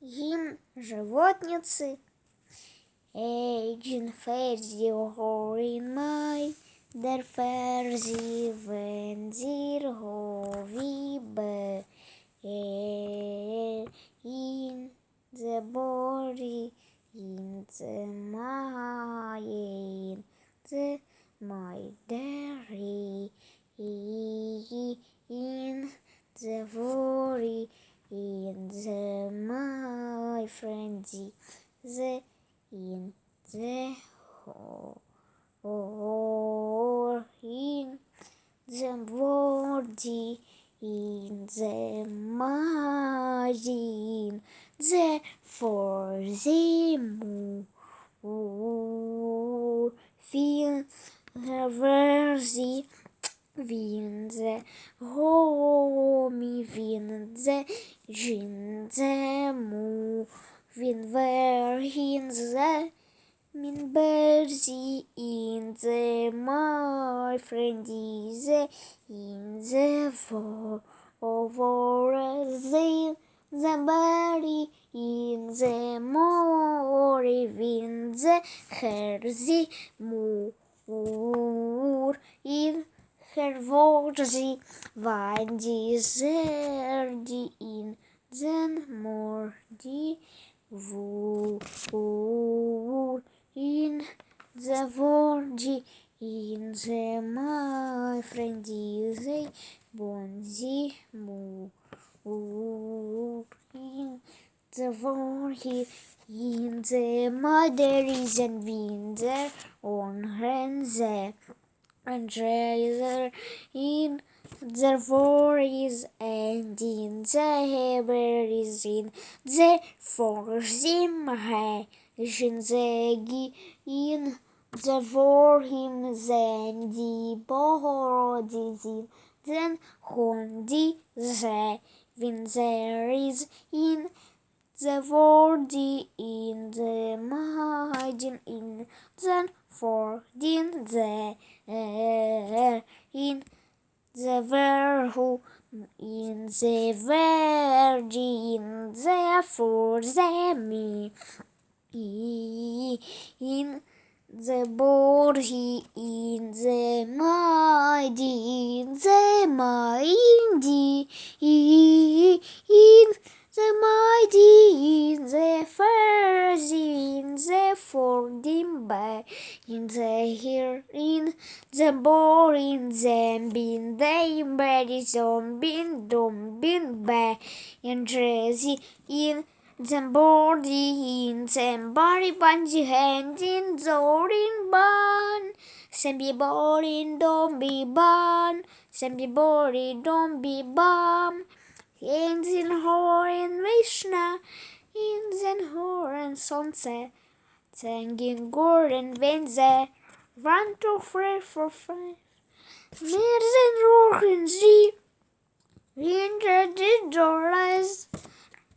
Гімн Животниці. Aging Fersi in Mai, der Fersi wenn sie hovibe in the body in the Mai in the Mai deri in the body in the my frenzy the in the or in the body in the margin the for the more feel the versi vin the homi vin the gin the mu vin ver hin the min berzi in the my friend is in the for over the body in the more in the herzi more in her vorzi vandi zerdi in then more di vor in the vordi in the my friend is a bonzi more in the vordi in the mother is and winder on renze and razor in the vor is and in the heber is in the for him in the in the for him then the bohodizin then hondi the when there is in the wordy in the margin in then for din the in the verhu in the virgin therefore the me in the body in the mighty in the mighty in the mighty in the first in the fourteen by in the here in the bore in the bin the body zombin dombin by in dressy in the body in the body bungee hand in zorin ban sembi body don't be ban sembi body don't be bam in den håren Vishna, in den håren sunset, sängen gården vänze, rant och fred för fred. Med den råken zi, vinter de dollars,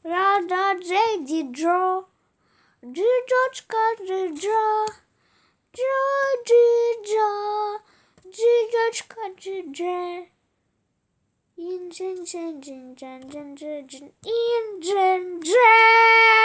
rada de draw, de dotska de draw, draw de draw, de dotska de draw. In